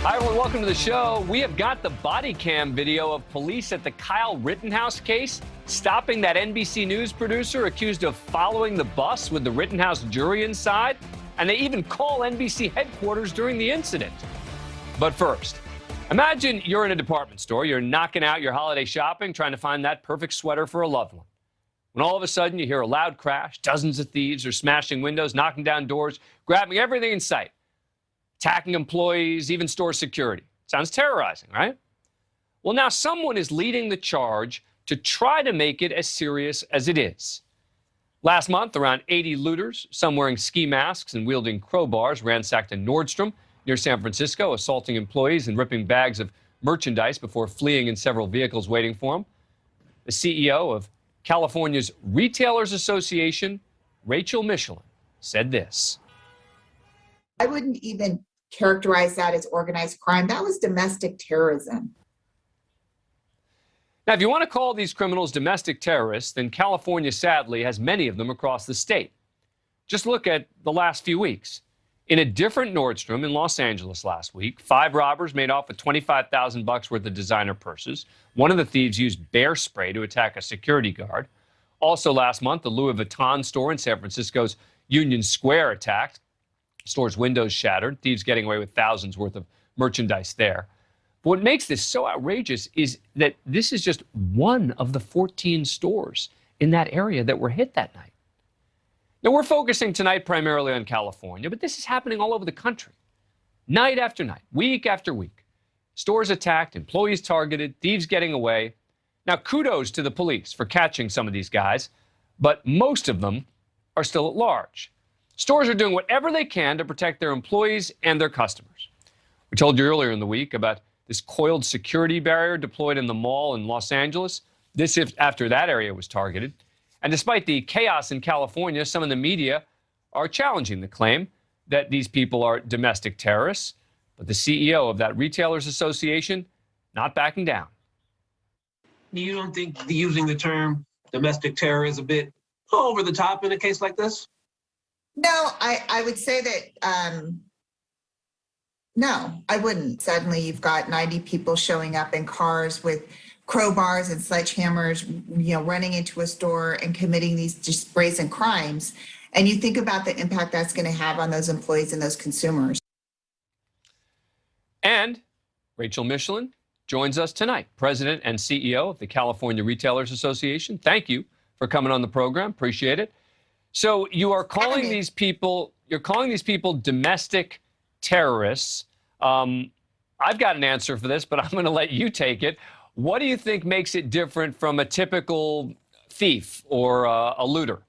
Hi, everyone. Welcome to the show. We have got the body cam video of police at the Kyle Rittenhouse case stopping that NBC News producer accused of following the bus with the Rittenhouse jury inside. And they even call NBC headquarters during the incident. But first, imagine you're in a department store. You're knocking out your holiday shopping, trying to find that perfect sweater for a loved one. When all of a sudden you hear a loud crash, dozens of thieves are smashing windows, knocking down doors, grabbing everything in sight, attacking employees, even store security. Sounds terrorizing, right? Well, now someone is leading the charge to try to make it as serious as it is. Last month, around 80 looters, some wearing ski masks and wielding crowbars, ransacked a Nordstrom near San Francisco, assaulting employees and ripping bags of merchandise before fleeing in several vehicles waiting for them. The CEO of California's Retailers Association, Rachel Michelin, said this. I wouldn't even characterize that as organized crime. That was domestic terrorism. Now, if you want to call these criminals domestic terrorists, then California, sadly, has many of them across the state. Just look at the last few weeks. In a different Nordstrom in Los Angeles last week, 5 robbers made off with $25,000 worth of designer purses. One of the thieves used bear spray to attack a security guard. Also last month, the Louis Vuitton store in San Francisco's Union Square attacked. Store's windows shattered, thieves getting away with thousands worth of merchandise there. But what makes this so outrageous is that this is just one of the 14 stores in that area that were hit that night. Now, we're focusing tonight primarily on California, but this is happening all over the country. Night after night, week after week. Stores attacked, employees targeted, thieves getting away. Now, kudos to the police for catching some of these guys, but most of them are still at large. Stores are doing whatever they can to protect their employees and their customers. We told you earlier in the week about this coiled security barrier deployed in the mall in Los Angeles. This after that area was targeted. And despite the chaos in California, some of the media are challenging the claim that these people are domestic terrorists. But the CEO of that Retailers Association not backing down. You don't think using the term domestic terror is a bit over the top in a case like this? No, I would say that, no, I wouldn't. Suddenly you've got 90 people showing up in cars with crowbars and sledgehammers, running into a store and committing these just brazen crimes. And you think about the impact that's going to have on those employees and those consumers. And Rachel Michelin joins us tonight, President and CEO of the California Retailers Association. Thank you for coming on the program. Appreciate it. So you are calling these people, domestic terrorists. I've got an answer for this, but I'm going to let you take it. What do you think makes it different from a typical thief or a looter?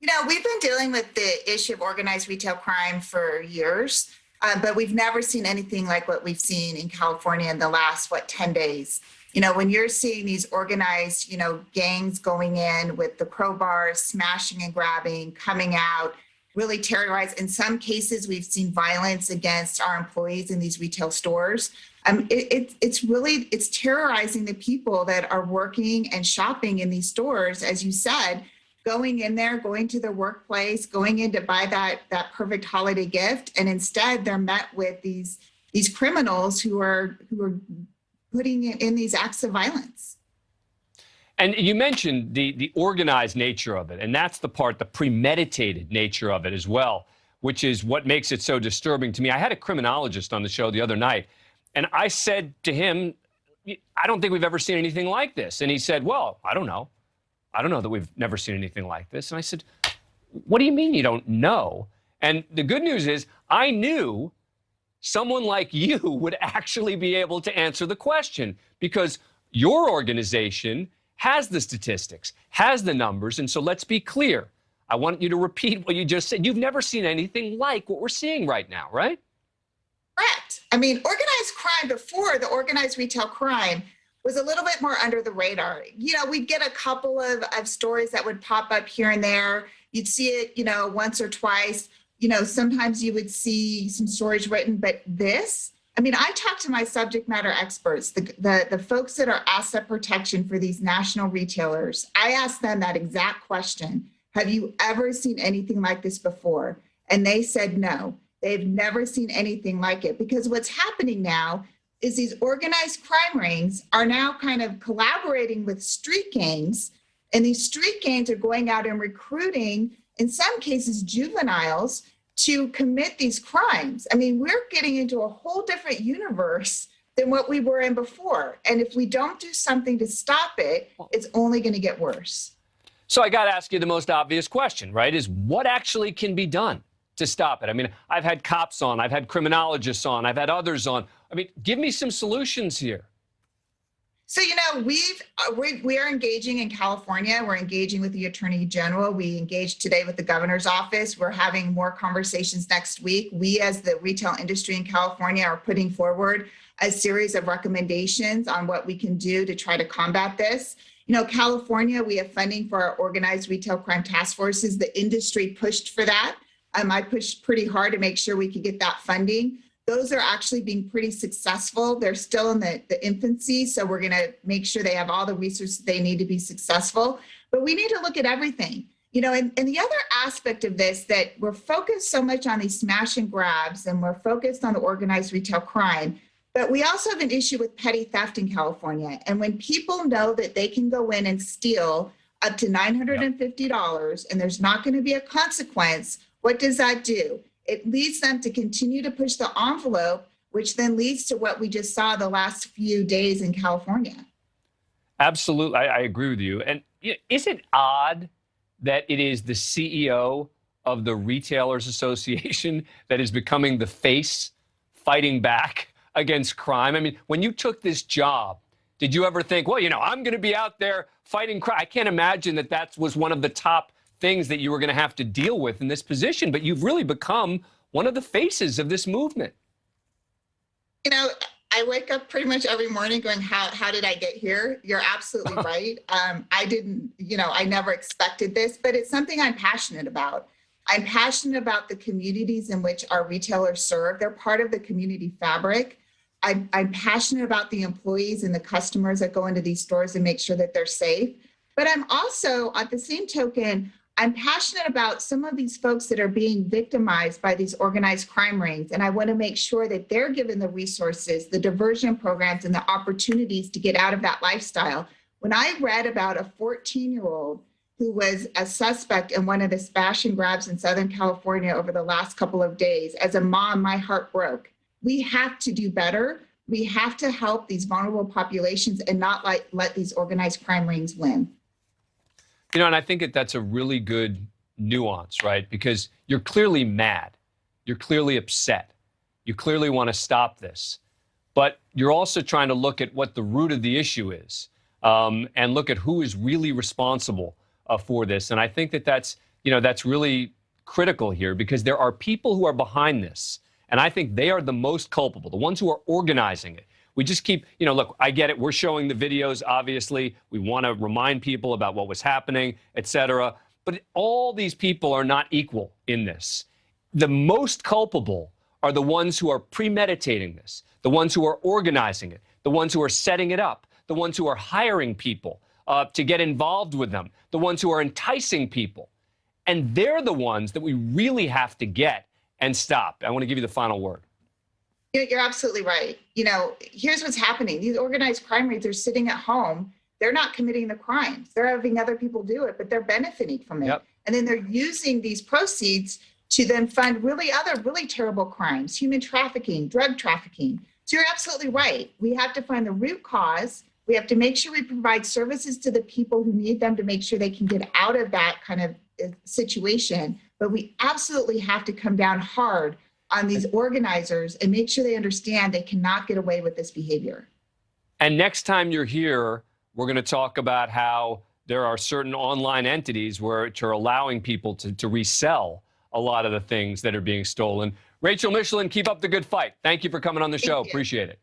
We've been dealing with the issue of organized retail crime for years, but we've never seen anything like what we've seen in California in the last, 10 days. When you're seeing these organized, gangs going in with the crowbars, smashing and grabbing, coming out, really terrorized. In some cases, we've seen violence against our employees in these retail stores. It's terrorizing the people that are working and shopping in these stores, as you said, going in there, going to their workplace, going in to buy that perfect holiday gift, and instead they're met with these criminals who are putting in these acts of violence. And you mentioned the organized nature of it, and that's the part, the premeditated nature of it as well, which is what makes it so disturbing to me. I had a criminologist on the show the other night, and I said to him, I don't think we've ever seen anything like this. And he said, well, I don't know. I don't know that we've never seen anything like this. And I said, what do you mean you don't know? And the good news is I knew someone like you would actually be able to answer the question, because your organization has the statistics, has the numbers. And so let's be clear. I want you to repeat what you just said. You've never seen anything like what we're seeing right now, right? Correct. I mean, organized crime before the organized retail crime was a little bit more under the radar. We'd get a couple of stories that would pop up here and there. You'd see it, once or twice. Sometimes you would see some stories written, but this, I talked to my subject matter experts, the folks that are asset protection for these national retailers. I asked them that exact question. Have you ever seen anything like this before? And they said no. They've never seen anything like it, because what's happening now is these organized crime rings are now kind of collaborating with street gangs, and these street gangs are going out and recruiting, in some cases, juveniles to commit these crimes. I mean, we're getting into a whole different universe than what we were in before. And if we don't do something to stop it, it's only going to get worse. So I got to ask you the most obvious question, right, is what actually can be done to stop it? I mean, I've had cops on, I've had criminologists on, I've had others on. I mean, give me some solutions here. So, we are engaging in California. We're engaging with the Attorney General. We engaged today with the governor's office. We're having more conversations next week. We, as the retail industry in California, are putting forward a series of recommendations on what we can do to try to combat this. California, we have funding for our organized retail crime task forces. The industry pushed for that. I pushed pretty hard to make sure we could get that funding. Those are actually being pretty successful. They're still in the infancy, so we're going to make sure they have all the resources they need to be successful. But we need to look at everything. And the other aspect of this, that we're focused so much on these smash and grabs, and we're focused on the organized retail crime, but we also have an issue with petty theft in California. And when people know that they can go in and steal up to $950 and there's not going to be a consequence, what does that do? It leads them to continue to push the envelope, which then leads to what we just saw the last few days in California. Absolutely. I agree with you. And is it odd that it is the CEO of the Retailers Association that is becoming the face fighting back against crime? I mean, when you took this job, did you ever think, well, I'm going to be out there fighting crime? I can't imagine that was one of the top things that you were going to have to deal with in this position, but you've really become one of the faces of this movement. I wake up pretty much every morning going, how did I get here? You're absolutely right. I never expected this, but it's something I'm passionate about. I'm passionate about the communities in which our retailers serve. They're part of the community fabric. I'm passionate about the employees and the customers that go into these stores and make sure that they're safe. But I'm also, at the same token, I'm passionate about some of these folks that are being victimized by these organized crime rings. And I want to make sure that they're given the resources, the diversion programs, and the opportunities to get out of that lifestyle. When I read about a 14-year-old who was a suspect in one of the smash and grabs in Southern California over the last couple of days, as a mom, my heart broke. We have to do better. We have to help these vulnerable populations and not let these organized crime rings win. And I think that's a really good nuance, right? Because you're clearly mad. You're clearly upset. You clearly want to stop this. But you're also trying to look at what the root of the issue is, and look at who is really responsible for this. And I think that's really critical here, because there are people who are behind this. And I think they are the most culpable, the ones who are organizing it. We just keep, look, I get it. We're showing the videos, obviously. We want to remind people about what was happening, et cetera. But all these people are not equal in this. The most culpable are the ones who are premeditating this, the ones who are organizing it, the ones who are setting it up, the ones who are hiring people to get involved with them, the ones who are enticing people. And they're the ones that we really have to get and stop. I want to give you the final word. You're absolutely right. Here's what's happening. These organized crime rates are sitting at home. They're not committing the crimes. They're having other people do it, but they're benefiting from it. Yep. And then they're using these proceeds to then fund other really terrible crimes, human trafficking, drug trafficking. So you're absolutely right. We have to find the root cause. We have to make sure we provide services to the people who need them to make sure they can get out of that kind of situation. But we absolutely have to come down hard on these organizers and make sure they understand they cannot get away with this behavior. And next time you're here, we're going to talk about how there are certain online entities which are allowing people to resell a lot of the things that are being stolen. Rachel Michelin, keep up the good fight. Thank you for coming on the show. Appreciate it.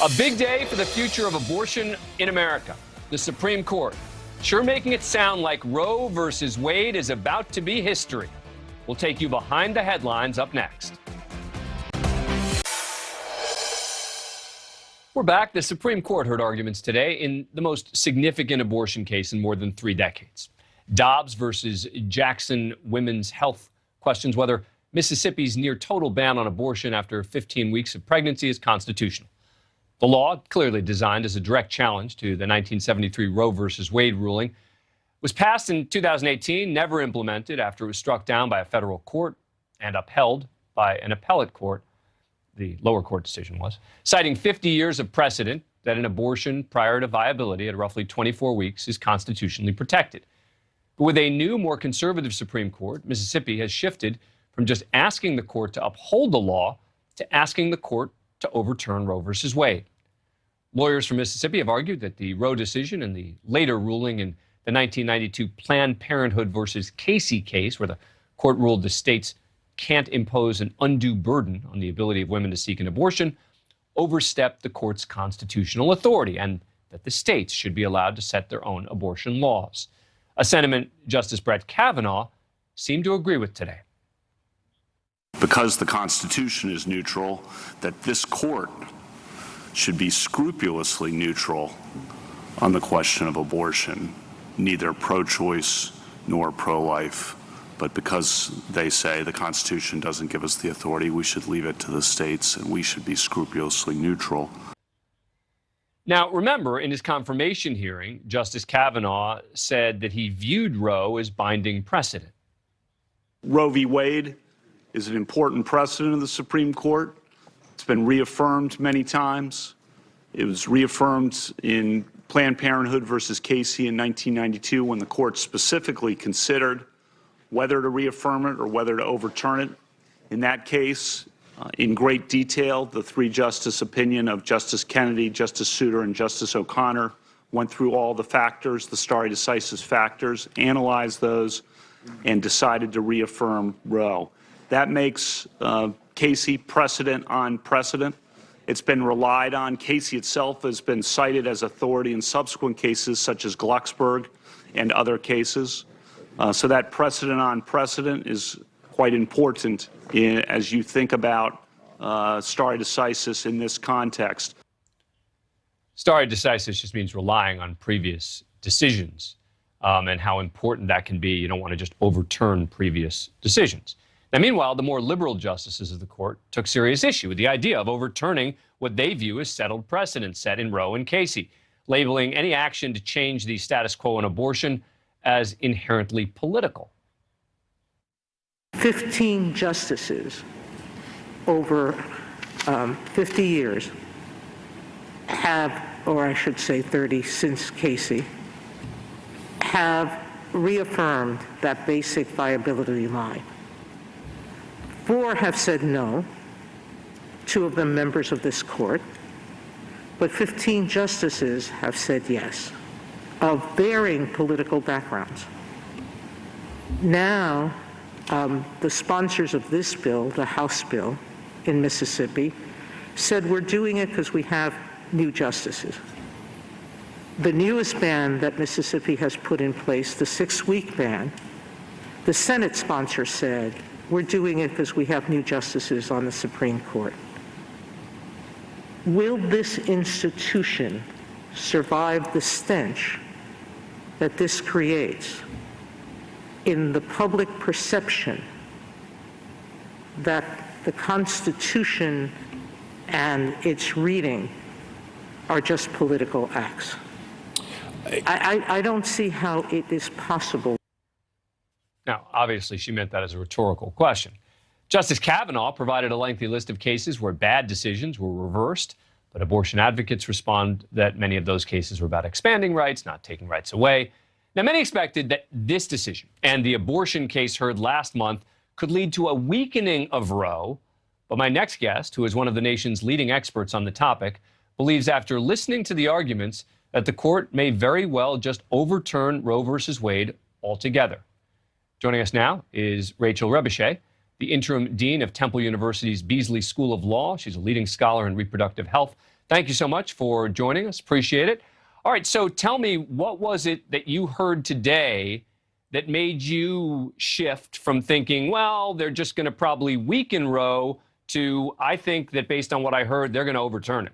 A big day for the future of abortion in America. The Supreme Court sure making it sound like Roe versus Wade is about to be history. We'll take you behind the headlines up next. We're back. The Supreme Court heard arguments today in the most significant abortion case in more than 3 decades. Dobbs versus Jackson Women's Health questions whether Mississippi's near total ban on abortion after 15 weeks of pregnancy is constitutional. The law, clearly designed as a direct challenge to the 1973 Roe v. Wade ruling, was passed in 2018, never implemented after it was struck down by a federal court and upheld by an appellate court. The lower court decision was, citing 50 years of precedent that an abortion prior to viability at roughly 24 weeks is constitutionally protected. But with a new, more conservative Supreme Court, Mississippi has shifted from just asking the court to uphold the law to asking the court to overturn Roe v. Wade. Lawyers from Mississippi have argued that the Roe decision and the later ruling in the 1992 Planned Parenthood versus Casey case, where the court ruled the states can't impose an undue burden on the ability of women to seek an abortion, overstepped the court's constitutional authority, and that the states should be allowed to set their own abortion laws. A sentiment Justice Brett Kavanaugh seemed to agree with today. Because the Constitution is neutral, that this court should be scrupulously neutral on the question of abortion, neither pro-choice nor pro-life. But because they say the Constitution doesn't give us the authority, we should leave it to the states and we should be scrupulously neutral. Now, remember, in his confirmation hearing, Justice Kavanaugh said that he viewed Roe as binding precedent. Roe v. Wade is an important precedent of the Supreme Court. It's been reaffirmed many times. It was reaffirmed in Planned Parenthood versus Casey in 1992 when the court specifically considered whether to reaffirm it or whether to overturn it. In that case, in great detail, the three-justice opinion of Justice Kennedy, Justice Souter, and Justice O'Connor went through all the factors, the stare decisis factors, analyzed those, and decided to reaffirm Roe. That makes Casey precedent on precedent. It's been relied on. Casey itself has been cited as authority in subsequent cases such as Glucksberg and other cases. So that precedent on precedent is quite important as you think about stare decisis in this context. Stare decisis just means relying on previous decisions and how important that can be. You don't want to just overturn previous decisions. Now, meanwhile, the more liberal justices of the court took serious issue with the idea of overturning what they view as settled precedent set in Roe and Casey, labeling any action to change the status quo on abortion as inherently political. 15 justices over 50 years have, or I should say 30 since Casey, have reaffirmed that basic viability line. 4 have said no, 2 of them members of this court, but 15 justices have said yes, of varying political backgrounds. Now, the sponsors of this bill, the House bill in Mississippi, said we're doing it because we have new justices. The newest ban that Mississippi has put in place, the 6-week ban, the Senate sponsor said we're doing it because we have new justices on the Supreme Court. Will this institution survive the stench that this creates in the public perception that the Constitution and its reading are just political acts? I don't see how it is possible. Now, obviously, she meant that as a rhetorical question. Justice Kavanaugh provided a lengthy list of cases where bad decisions were reversed, but abortion advocates respond that many of those cases were about expanding rights, not taking rights away. Now, many expected that this decision and the abortion case heard last month could lead to a weakening of Roe, but my next guest, who is one of the nation's leading experts on the topic, believes after listening to the arguments that the court may very well just overturn Roe versus Wade altogether. Joining us now is Rachel Rebichet, the interim dean of Temple University's Beasley School of Law. She's a leading scholar in reproductive health. Thank you so much for joining us. Appreciate it. All right, so tell me, what was it that you heard today that made you shift from thinking, well, they're just going to probably weaken Roe, to I think that based on what I heard, they're going to overturn it?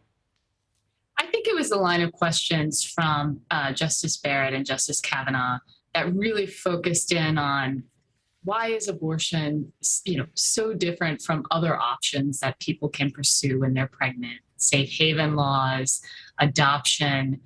I think it was a line of questions from Justice Barrett and Justice Kavanaugh that really focused in on why is abortion, so different from other options that people can pursue when they're pregnant? Safe haven laws, adoption.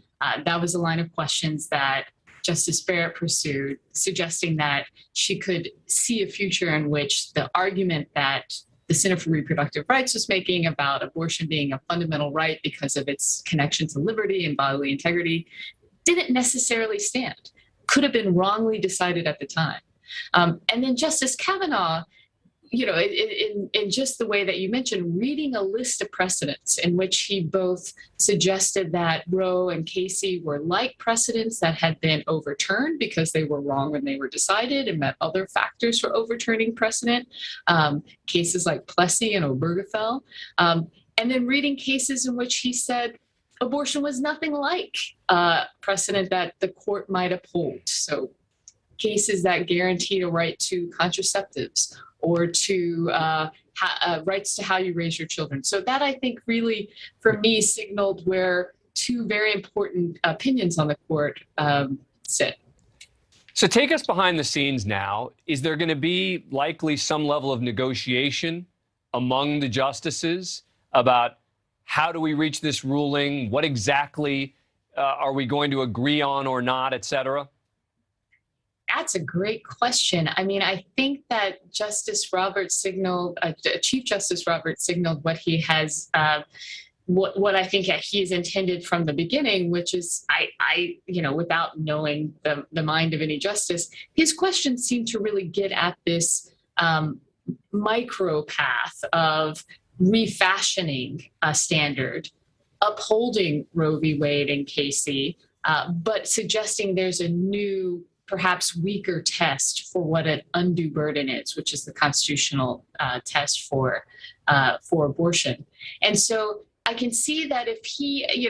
That was a line of questions that Justice Barrett pursued, suggesting that she could see a future in which the argument that the Center for Reproductive Rights was making about abortion being a fundamental right because of its connection to liberty and bodily integrity didn't necessarily stand, could have been wrongly decided at the time. And then Justice Kavanaugh, in just the way that you mentioned, reading a list of precedents in which he both suggested that Roe and Casey were like precedents that had been overturned because they were wrong when they were decided and met other factors for overturning precedent, cases like Plessy and Obergefell, and then reading cases in which he said abortion was nothing like precedent that the court might uphold. So cases that guaranteed a right to contraceptives or to rights to how you raise your children. So that, I think, really, for me, signaled where two very important opinions on the court sit. So take us behind the scenes now. Is there going to be likely some level of negotiation among the justices about how do we reach this ruling? What exactly are we going to agree on or not, et cetera? That's a great question. I mean, I think that Justice Roberts signaled, Chief Justice Roberts signaled what he has, what I think he's intended from the beginning, which is, without knowing the mind of any justice, his questions seem to really get at this micro path of refashioning a standard, upholding Roe v. Wade and Casey, but suggesting there's a new, perhaps weaker test for what an undue burden is, which is the constitutional test for abortion. And so I can see that if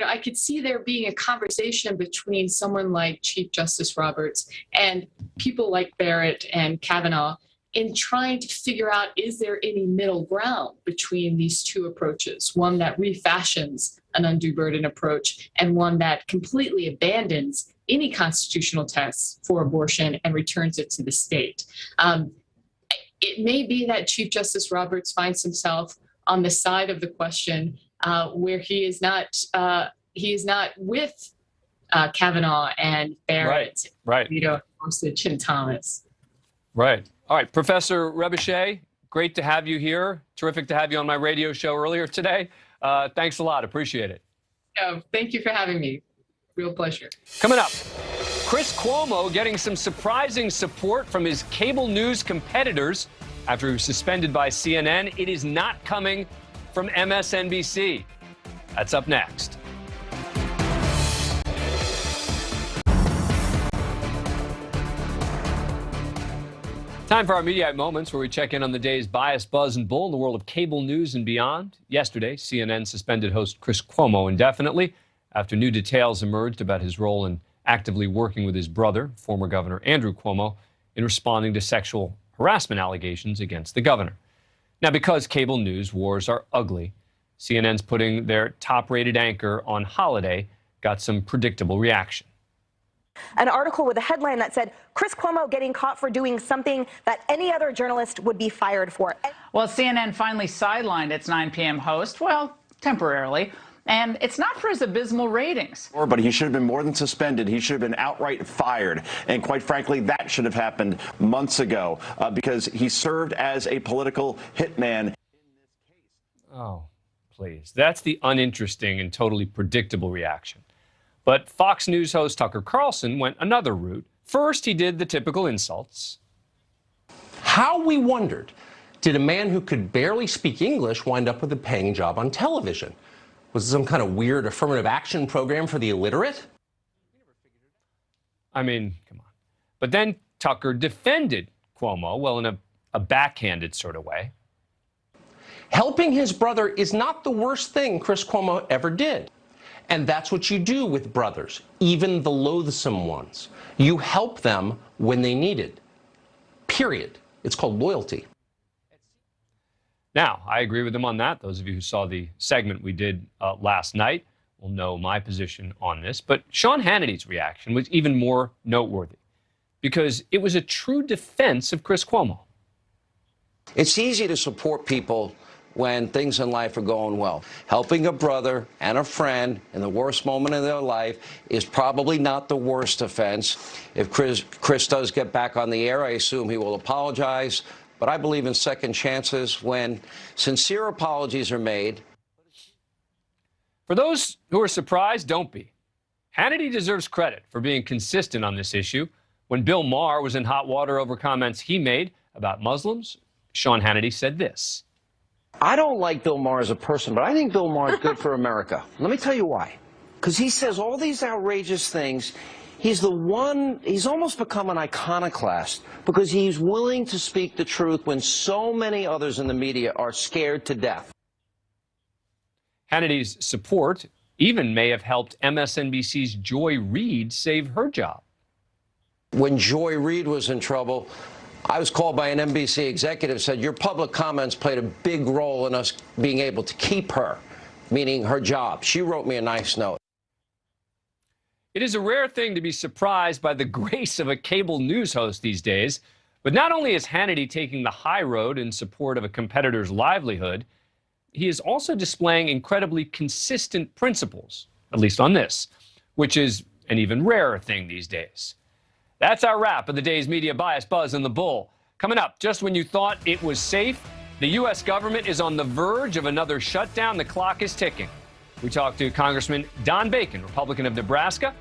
I could see there being a conversation between someone like Chief Justice Roberts and people like Barrett and Kavanaugh in trying to figure out, is there any middle ground between these two approaches, one that refashions an undue burden approach and one that completely abandons any constitutional tests for abortion and returns it to the state. It may be that Chief Justice Roberts finds himself on the side of the question where he is not with Kavanaugh and Barrett, right. Gorsuch and Thomas. Right. All right, Professor Rebechet, great to have you here. Terrific to have you on my radio show earlier today. Thanks a lot. Appreciate it. Thank you for having me. Real pleasure. Coming up, Chris Cuomo getting some surprising support from his cable news competitors after he was suspended by CNN. It is not coming from MSNBC. That's up next. Time for our Mediaite Moments, where we check in on the day's bias, buzz, and bull in the world of cable news and beyond. Yesterday, CNN suspended host Chris Cuomo indefinitely after new details emerged about his role in actively working with his brother, former Governor Andrew Cuomo, in responding to sexual harassment allegations against the governor. Now, because cable news wars are ugly, CNN's putting their top-rated anchor on holiday got some predictable reaction. An article with a headline that said, Chris Cuomo getting caught for doing something that any other journalist would be fired for. Well, CNN finally sidelined its 9 p.m. host, well, temporarily. And it's not for his abysmal ratings. But he should have been more than suspended. He should have been outright fired. And quite frankly, that should have happened months ago because he served as a political hitman. Oh, please. That's the uninteresting and totally predictable reaction. But Fox News host Tucker Carlson went another route. First, he did the typical insults. How, we wondered, did a man who could barely speak English wind up with a paying job on television? Was it some kind of weird affirmative action program for the illiterate? I mean, come on. But then Tucker defended Cuomo, well, in a backhanded sort of way. Helping his brother is not the worst thing Chris Cuomo ever did. And that's what you do with brothers, even the loathsome ones. You help them when they need it. Period. It's called loyalty. Now, I agree with him on that. Those of you who saw the segment we did last night will know my position on this. But Sean Hannity's reaction was even more noteworthy. because it was a true defense of Chris Cuomo. It's easy to support people when things in life are going well. Helping a brother and a friend in the worst moment of their life is probably not the worst offense. If Chris does get back on the air, I assume he will apologize. But I believe in second chances when sincere apologies are made. For those who are surprised, don't be. Hannity deserves credit for being consistent on this issue. When Bill Maher was in hot water over comments he made about Muslims, Sean Hannity said this. I don't like Bill Maher as a person, but I think Bill Maher is good for America. Let me tell you why. Because he says all these outrageous things. He's almost become an iconoclast because he's willing to speak the truth when so many others in the media are scared to death. Hannity's support even may have helped MSNBC's Joy Reid save her job. When Joy Reid was in trouble, I was called by an NBC executive, said, your public comments played a big role in us being able to keep her, meaning her job. She wrote me a nice note. It is a rare thing to be surprised by the grace of a cable news host these days. But not only is Hannity taking the high road in support of a competitor's livelihood, he is also displaying incredibly consistent principles, at least on this, which is an even rarer thing these days. That's our wrap of the day's Media Bias Buzz and the Bull. Coming up, just when you thought it was safe, the U.S. government is on the verge of another shutdown. The clock is ticking. We talked to Congressman Don Bacon, Republican of Nebraska.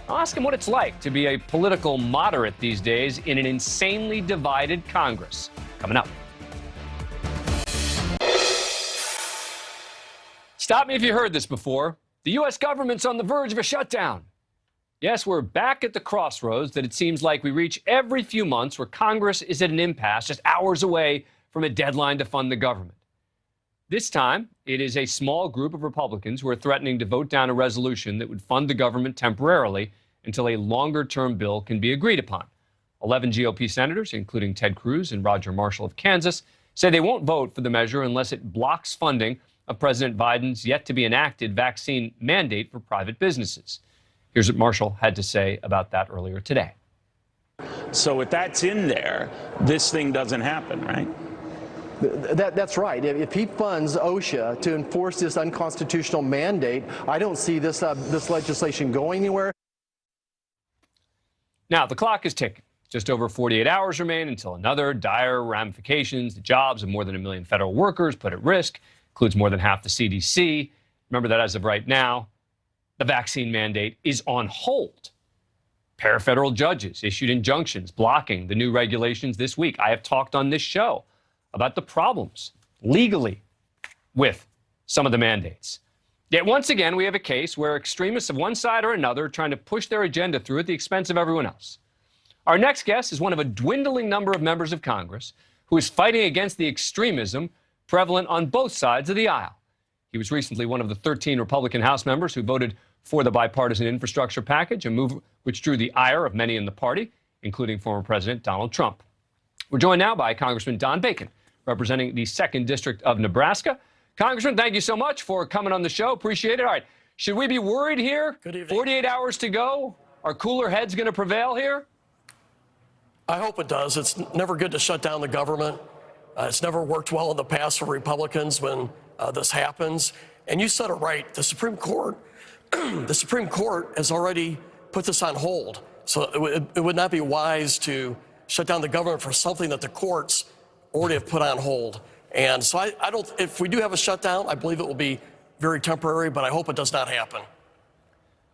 I'll ask him what it's like to be a political moderate these days in an insanely divided Congress. Coming up. Stop me if you heard this before. The U.S. government's on the verge of a shutdown. Yes, we're back at the crossroads that it seems like we reach every few months where Congress is at an impasse just hours away from a deadline to fund the government. This time, it is a small group of Republicans who are threatening to vote down a resolution that would fund the government temporarily until a longer-term bill can be agreed upon. 11 GOP senators, including Ted Cruz and Roger Marshall of Kansas, say they won't vote for the measure unless it blocks funding of President Biden's yet-to-be-enacted vaccine mandate for private businesses. Here's what Marshall had to say about that earlier today. So if that's in there, this thing doesn't happen, right? That's right. If he funds OSHA to enforce this unconstitutional mandate, I don't see this legislation going anywhere. Now, the clock is ticking. Just over 48 hours remain until another dire ramifications. The jobs of more than 1 million federal workers put at risk, includes more than half the CDC. Remember that as of right now, the vaccine mandate is on hold. Parafederal judges issued injunctions blocking the new regulations this week. I have talked on this show about the problems legally with some of the mandates. Yet once again, we have a case where extremists of one side or another are trying to push their agenda through at the expense of everyone else. Our next guest is one of a dwindling number of members of Congress who is fighting against the extremism prevalent on both sides of the aisle. He was recently one of the 13 Republican House members who voted for the bipartisan infrastructure package, a move which drew the ire of many in the party, including former President Donald Trump. We're joined now by Congressman Don Bacon, representing the 2nd District of Nebraska. Congressman, thank you so much for coming on the show. Appreciate it. All right. Should we be worried here? Good evening. 48 hours to go. Are cooler heads going to prevail here? I hope it does. It's never good to shut down the government. It's never worked well in the past for Republicans when this happens. And you said it right. The Supreme Court, the Supreme Court has already put this on hold. So it would not be wise to shut down the government for something that the courts already have put on hold. And so I don't, if we do have a shutdown, I believe it will be very temporary, but I hope it does not happen.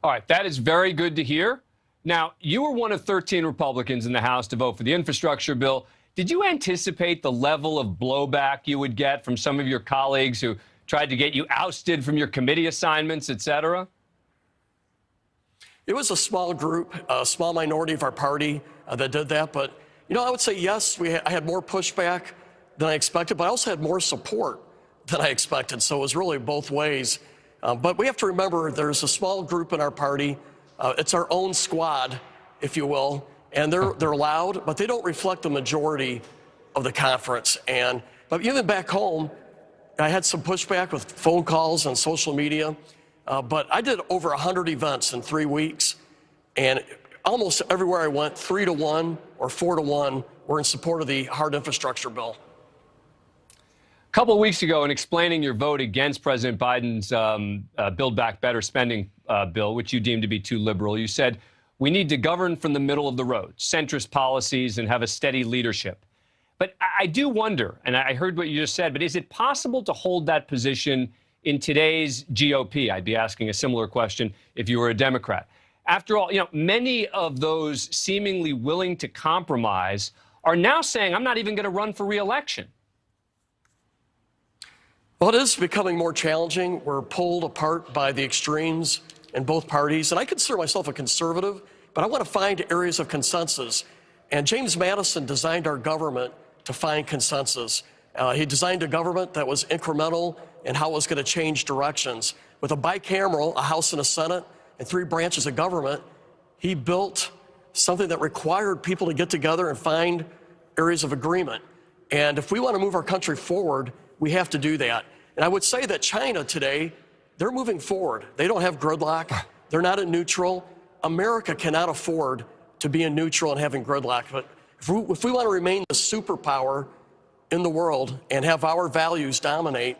All right, that is very good to hear. Now, you were one of 13 Republicans in the House to vote for the infrastructure bill. Did you anticipate the level of blowback you would get from some of your colleagues who tried to get you ousted from your committee assignments, et cetera? It was a small group, a small minority of our party that did that. But, you know, I would say, yes, I had more pushback than I expected, but I also had more support than I expected. So it was really both ways. But we have to remember there's a small group in our party. It's our own squad, if you will. And they're loud, but they don't reflect the majority of the conference. But even back home, I had some pushback with phone calls and social media. But I did over 100 events in 3 weeks. And almost everywhere I went, 3-1 or 4-1 were in support of the hard infrastructure bill. A couple of weeks ago, in explaining your vote against President Biden's Build Back Better spending bill, which you deemed to be too liberal, you said, we need to govern from the middle of the road, centrist policies, and have a steady leadership. But I do wonder, and I heard what you just said, but is it possible to hold that position in today's GOP? I'd be asking a similar question if you were a Democrat. After all, many of those seemingly willing to compromise are now saying, I'm not even going to run for re-election. Well, it is becoming more challenging. We're pulled apart by the extremes in both parties. And I consider myself a conservative, but I want to find areas of consensus. And James Madison designed our government to find consensus. He designed a government that was incremental in how it was going to change directions. With a bicameral, a House and a Senate, and 3 branches of government, he built something that required people to get together and find areas of agreement. And if we want to move our country forward, we have to do that. And I would say that China today, they're moving forward. They don't have gridlock. They're not in neutral. America cannot afford to be in neutral and having gridlock. But if we want to remain the superpower in the world and have our values dominate,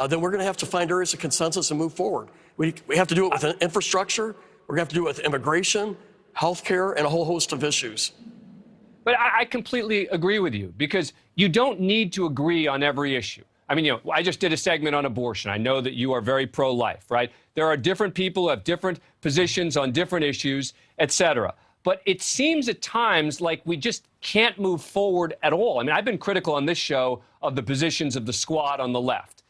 then we're going to have to find areas of consensus and move forward. We have to do it with infrastructure. We're going to have to do it with immigration, healthcare, and a whole host of issues. But I completely agree with you, because you don't need to agree on every issue. I mean, I just did a segment on abortion. I know that you are very pro-life, right? There are different people who have different positions on different issues, et cetera. But it seems at times like we just can't move forward at all. I mean, I've been critical on this show of the positions of the squad on the left.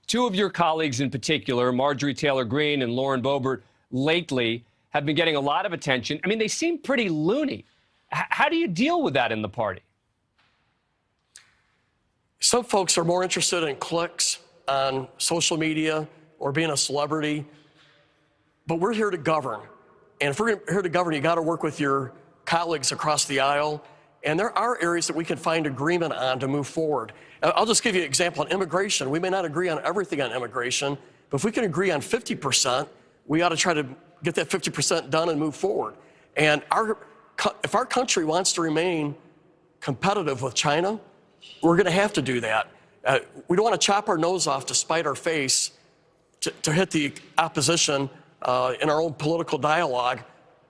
2 of your colleagues in particular, Marjorie Taylor Greene and Lauren Boebert, lately have been getting a lot of attention. I mean, they seem pretty loony. How do you deal with that in the party? Some folks are more interested in clicks on social media or being a celebrity, but we're here to govern. And if we're here to govern, you got to work with your colleagues across the aisle. And there are areas that we can find agreement on to move forward. I'll just give you an example on immigration. We may not agree on everything on immigration, but if we can agree on 50%, we ought to try to get that 50% done and move forward. And if our country wants to remain competitive with China, we're going to have to do that. We don't want to chop our nose off to spite our face to hit the opposition in our own political dialogue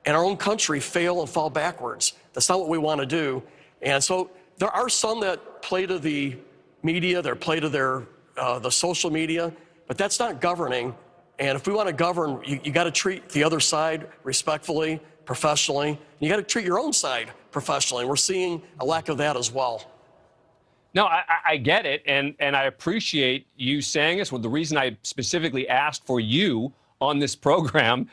and our own country fail and fall backwards. That's not what we want to do. And so there are some that play to the media, they play to the social media, but that's not governing. And if we want to govern, you got to treat the other side respectfully, professionally. And you got to treat your own side professionally. We're seeing a lack of that as well. No, I get it, and I appreciate you saying this. Well, the reason I specifically asked for you on this program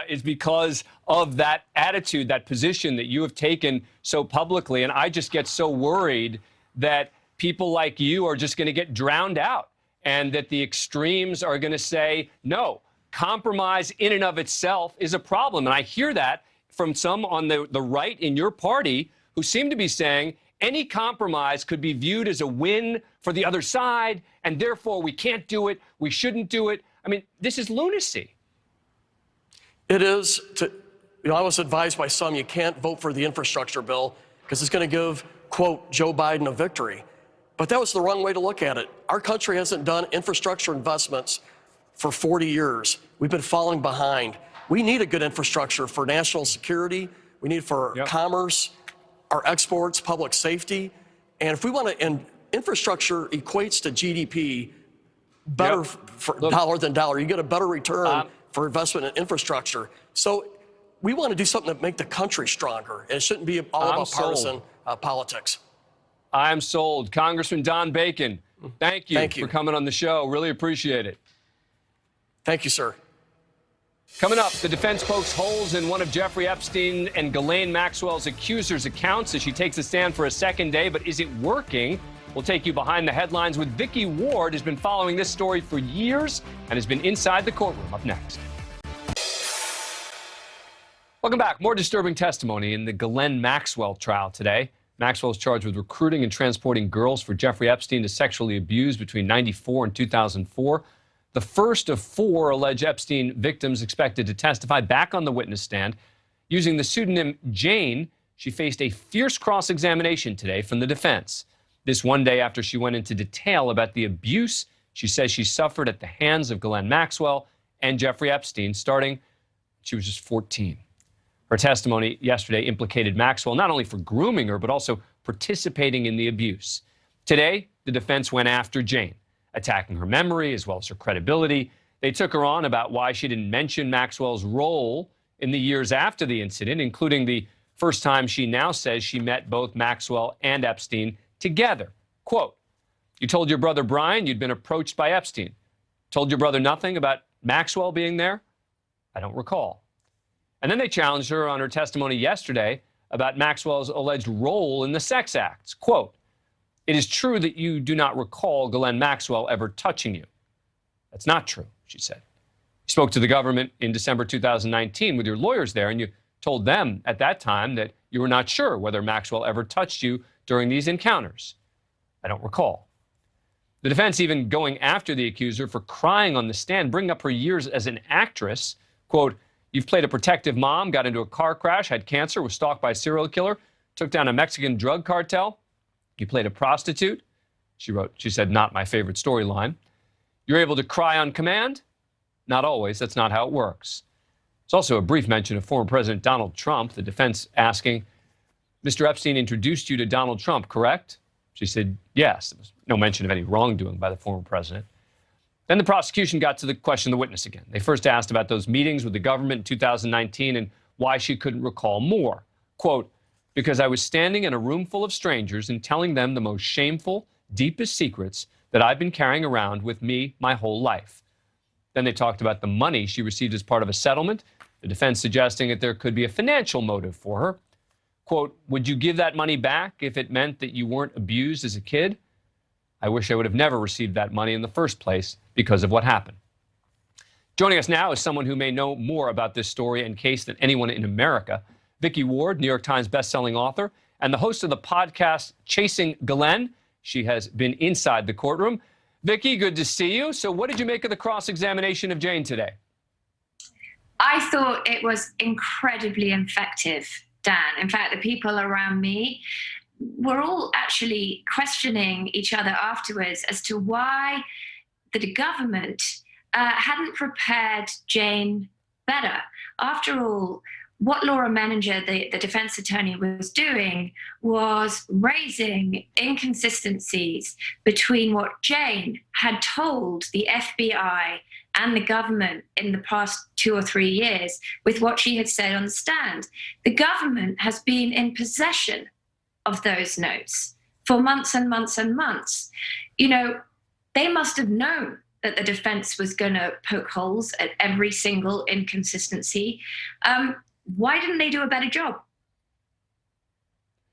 is because of that attitude, that position that you have taken so publicly. And I just get so worried that people like you are just going to get drowned out, and that the extremes are going to say, no, compromise in and of itself is a problem. And I hear that from some on the right in your party who seem to be saying any compromise could be viewed as a win for the other side, and therefore we can't do it, we shouldn't do it. I mean, this is lunacy. It is. I was advised by some you can't vote for the infrastructure bill because it's going to give, quote, Joe Biden a victory. But that was the wrong way to look at it. Our country hasn't done infrastructure investments for 40 years. We've been falling behind. We need a good infrastructure for national security. We need it for commerce, our exports, public safety. And if we want to, and infrastructure equates to GDP better for dollar than dollar. You get a better return for investment in infrastructure. So we want to do something that make the country stronger. And it shouldn't be all about partisan politics. I'm sold. Congressman Don Bacon, thank you for coming on the show. Really appreciate it. Thank you, sir. Coming up, the defense pokes holes in one of Jeffrey Epstein and Ghislaine Maxwell's accusers' accounts as she takes a stand for a second day. But is it working? We'll take you behind the headlines with Vicky Ward, who's been following this story for years and has been inside the courtroom. Up next. Welcome back. More disturbing testimony in the Ghislaine Maxwell trial today. Maxwell is charged with recruiting and transporting girls for Jeffrey Epstein to sexually abuse between 1994 and 2004. The first of 4 alleged Epstein victims expected to testify back on the witness stand. Using the pseudonym Jane, she faced a fierce cross-examination today from the defense. This one day after she went into detail about the abuse she says she suffered at the hands of Ghislaine Maxwell and Jeffrey Epstein, starting she was just 14. Her testimony yesterday implicated Maxwell not only for grooming her, but also participating in the abuse. Today, the defense went after Jane, attacking her memory as well as her credibility. They took her on about why she didn't mention Maxwell's role in the years after the incident, including the first time she now says she met both Maxwell and Epstein together. Quote, "You told your brother Brian you'd been approached by Epstein. Told your brother nothing about Maxwell being there? I don't recall." And then they challenged her on her testimony yesterday about Maxwell's alleged role in the sex acts. Quote, "It is true that you do not recall Ghislaine Maxwell ever touching you." That's not true, she said. You spoke to the government in December 2019 with your lawyers there, and you told them at that time that you were not sure whether Maxwell ever touched you during these encounters. I don't recall. The defense even going after the accuser for crying on the stand, bringing up her years as an actress. Quote, "You've played a protective mom, got into a car crash, had cancer, was stalked by a serial killer, took down a Mexican drug cartel. You played a prostitute." She said, "Not my favorite storyline. You're able to cry on command?" Not always. That's not how it works. There's also a brief mention of former President Donald Trump, the defense asking, "Mr. Epstein introduced you to Donald Trump, correct?" She said, yes. There was no mention of any wrongdoing by the former president. Then the prosecution got to the question of the witness again. They first asked about those meetings with the government in 2019 and why she couldn't recall more. Quote, "Because I was standing in a room full of strangers and telling them the most shameful, deepest secrets that I've been carrying around with me my whole life." Then they talked about the money she received as part of a settlement, the defense suggesting that there could be a financial motive for her. Quote, "Would you give that money back if it meant that you weren't abused as a kid? I wish I would have never received that money in the first place because of what happened." Joining us now is someone who may know more about this story and case than anyone in America. Vicky Ward, New York Times bestselling author, and the host of the podcast Chasing Ghislaine. She has been inside the courtroom. Vicky, good to see you. So what did you make of the cross-examination of Jane today? I thought it was incredibly effective, Dan. In fact, the people around me were all actually questioning each other afterwards as to why the government hadn't prepared Jane better. After all, what Laura Menninger, the defense attorney, was doing was raising inconsistencies between what Jane had told the FBI and the government in the past 2 or 3 years with what she had said on the stand. The government has been in possession of those notes for months and months and months. You know, they must have known that the defense was going to poke holes at every single inconsistency. Why didn't they do a better job?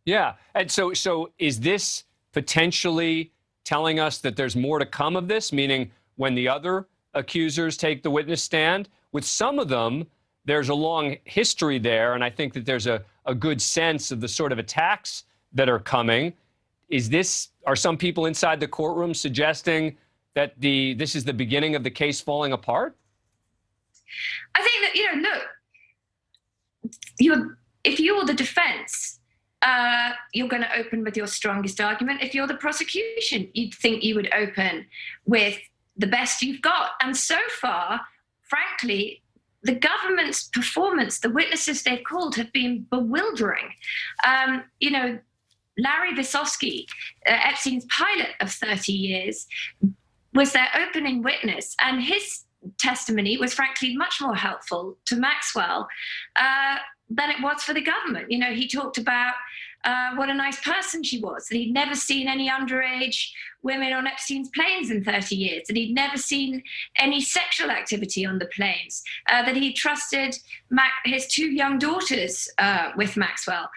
Yeah. And so is this potentially telling us that there's more to come of this? Meaning when the other accusers take the witness stand, with some of them, there's a long history there. And I think that there's a good sense of the sort of attacks that are coming. Are some people inside the courtroom suggesting that this is the beginning of the case falling apart? I think that, look, if you're the defense, you're going to open with your strongest argument. If you're the prosecution, you'd think you would open with the best you've got. And so far, frankly, the government's performance, the witnesses they've called have been bewildering. Larry Visosky, Epstein's pilot of 30 years, was their opening witness, and his testimony was frankly much more helpful to Maxwell than it was for the government. He talked about what a nice person she was, that he'd never seen any underage women on Epstein's planes in 30 years, that he'd never seen any sexual activity on the planes, that he trusted his 2 young daughters with Maxwell.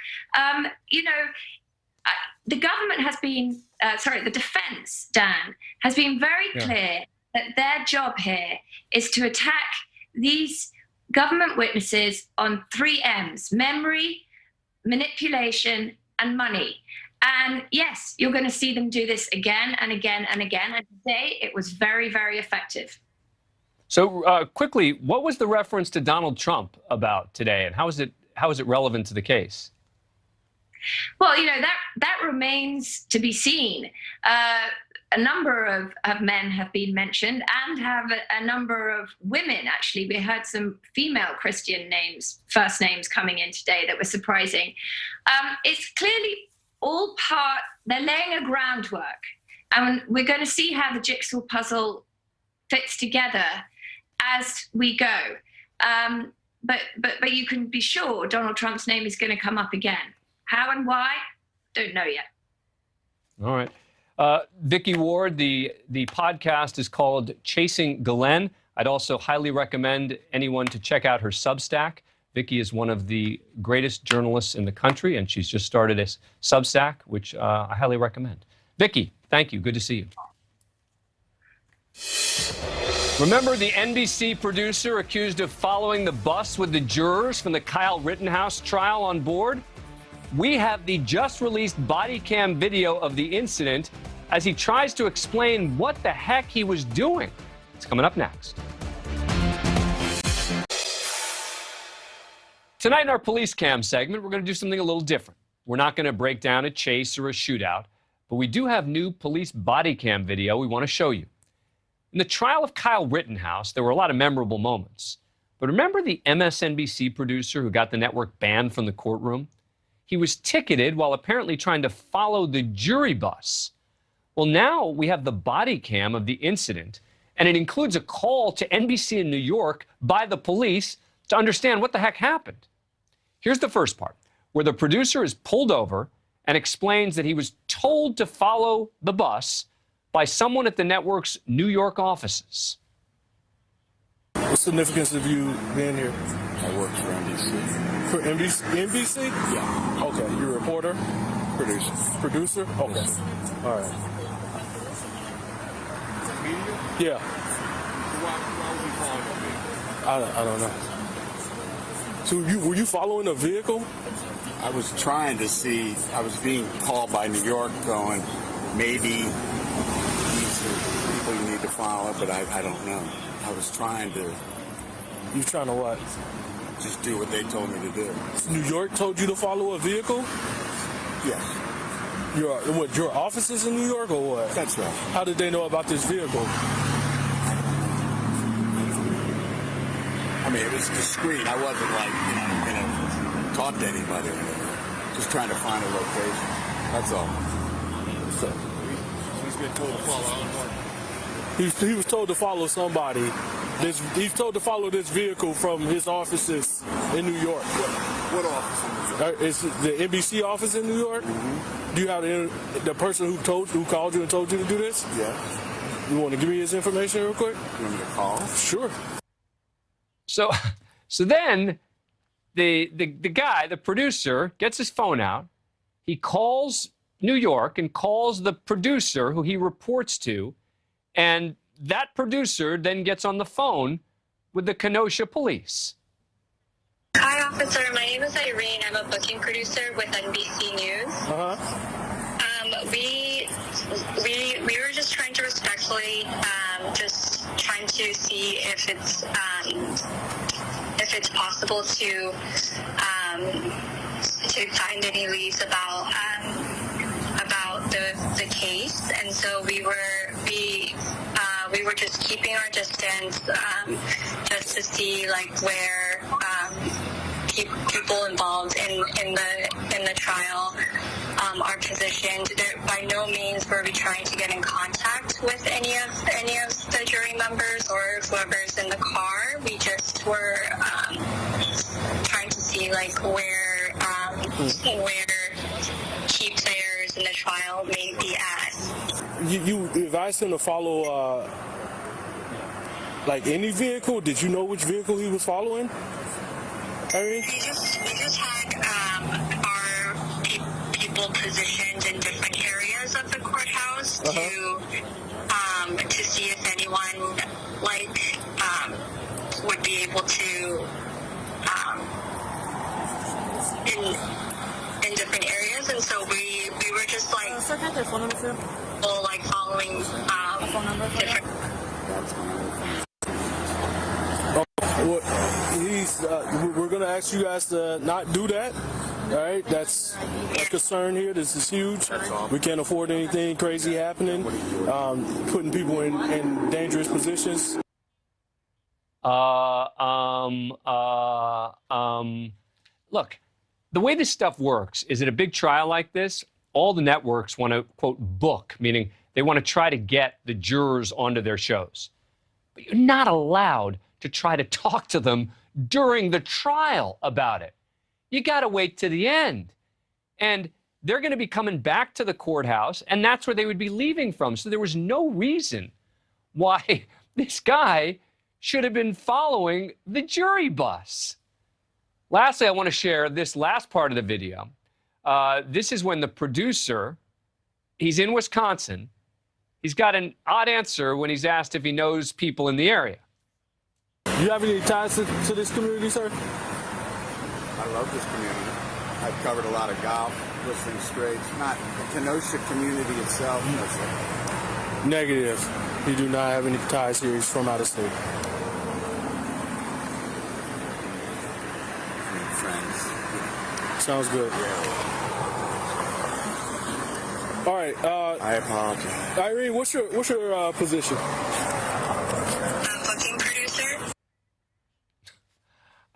The government has been, the defense, Dan, has been very clear that their job here is to attack these government witnesses on 3 M's: memory, manipulation, and money. And yes, you're going to see them do this again and again and again. And today it was very, very effective. So quickly, what was the reference to Donald Trump about today? And how how is it relevant to the case? Well, that remains to be seen. A number of men have been mentioned, and have a number of women, actually. We heard some female Christian names, first names coming in today that were surprising. It's clearly all part, they're laying a groundwork. And we're going to see how the jigsaw puzzle fits together as we go. But you can be sure Donald Trump's name is going to come up again. How and why? Don't know yet. All right. Vicky Ward, the podcast is called Chasing Glenn. I'd also highly recommend anyone to check out her Substack. Vicky is one of the greatest journalists in the country, and she's just started a Substack, which I highly recommend. Vicky, thank you. Good to see you. Remember the NBC producer accused of following the bus with the jurors from the Kyle Rittenhouse trial on board? We have the just-released body cam video of the incident as he tries to explain what the heck he was doing. It's coming up next. Tonight in our police cam segment, we're going to do something a little different. We're not going to break down a chase or a shootout, but we do have new police body cam video we want to show you. In the trial of Kyle Rittenhouse, there were a lot of memorable moments. But remember the MSNBC producer who got the network banned from the courtroom? He was ticketed while apparently trying to follow the jury bus. Well, now we have the body cam of the incident, and it includes a call to NBC in New York by the police to understand what the heck happened. Here's the first part, where the producer is pulled over and explains that he was told to follow the bus by someone at the network's New York offices. What's the significance of you being here? I work for NBC. For NBC? Yeah. Okay, you're a reporter? Producer. Producer? Okay. Yes. All right. Yeah. Why would you follow me? I don't know. So were you following a vehicle? I was trying to see, I was being called by New York going, maybe these are people you need to follow, but I don't know. I was trying to... You trying to what? Just do what they told me to do. New York told you to follow a vehicle? Yes. Your offices in New York or what? That's right. How did they know about this vehicle? I mean, it was discreet. I wasn't like, going to talk to anybody or anything. Just trying to find a location. That's all. So, he's been told to follow. He was told to follow somebody. He's told to follow this vehicle from his offices in New York. What office? It's the NBC office in New York. Mm-hmm. Do you have the person who called you and told you to do this? Yeah. You want to give me his information real quick? You want me to call? Sure. So then the guy, the producer, gets his phone out. He calls New York and calls the producer who he reports to, and that producer then gets on the phone with the Kenosha police. Hi, officer. My name is Irene. I'm a booking producer with NBC News. We were just trying to respectfully, just trying to see if it's possible to find any leads about the case, and so we were just keeping our distance, just to see like where people involved in the trial are positioned. By no means were we trying to get in contact with any of the jury members or whoever's in the car. We just were trying to see like where key players in the trial may be at. You advised him to follow like any vehicle? Did you know which vehicle he was following? We just had our people positioned in different areas of the courthouse to see if anyone would be able to in different areas, and so we were just like following different. We're going to ask you guys to not do that. All right, that's a concern here. This is huge. We can't afford anything crazy happening, putting people in dangerous positions. Look, the way this stuff works is at a big trial like this, all the networks want to, quote, book, meaning they want to try to get the jurors onto their shows. But you're not allowed to try to talk to them during the trial about it. You got to wait to the end. And they're going to be coming back to the courthouse, and that's where they would be leaving from. So there was no reason why this guy should have been following the jury bus. Lastly, I want to share this last part of the video. This is when the producer, he's in Wisconsin. He's got an odd answer when he's asked if he knows people in the area. Do you have any ties to this community, sir? I love this community. I've covered a lot of golf, Whistling Straits, not the Kenosha community itself. No, Negative. You do not have any ties here. He's from out of state. friends. Sounds good. Yeah. All right. I apologize. Irene, what's your position? Booking producer.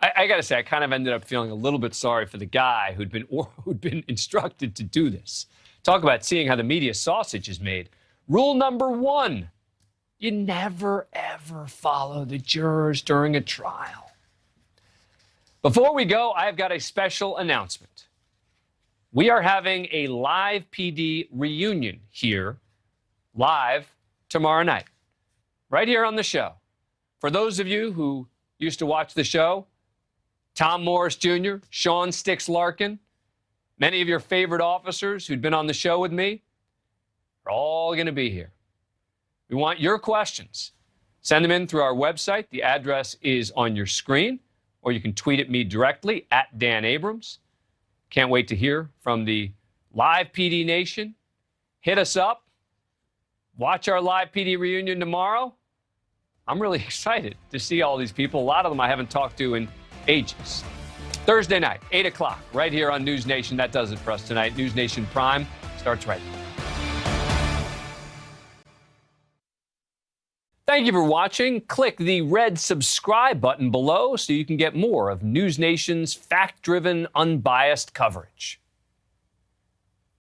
I got to say, I kind of ended up feeling a little bit sorry for the guy who'd been instructed to do this. Talk about seeing how the media sausage is made. Rule number 1, you never, ever follow the jurors during a trial. Before we go, I've got a special announcement. We are having a live PD reunion here, live tomorrow night, right here on the show. For those of you who used to watch the show, Tom Morris Jr., Sean Sticks Larkin, many of your favorite officers who'd been on the show with me are all going to be here. We want your questions. Send them in through our website. The address is on your screen, or you can tweet at me directly at Dan Abrams. Can't wait to hear from the live PD Nation. Hit us up. Watch our live PD reunion tomorrow. I'm really excited to see all these people. A lot of them I haven't talked to in ages. Thursday night, 8 o'clock, right here on NewsNation. That does it for us tonight. NewsNation Prime starts right now. Thank you for watching. Click the red subscribe button below so you can get more of NewsNation's fact-driven, unbiased coverage.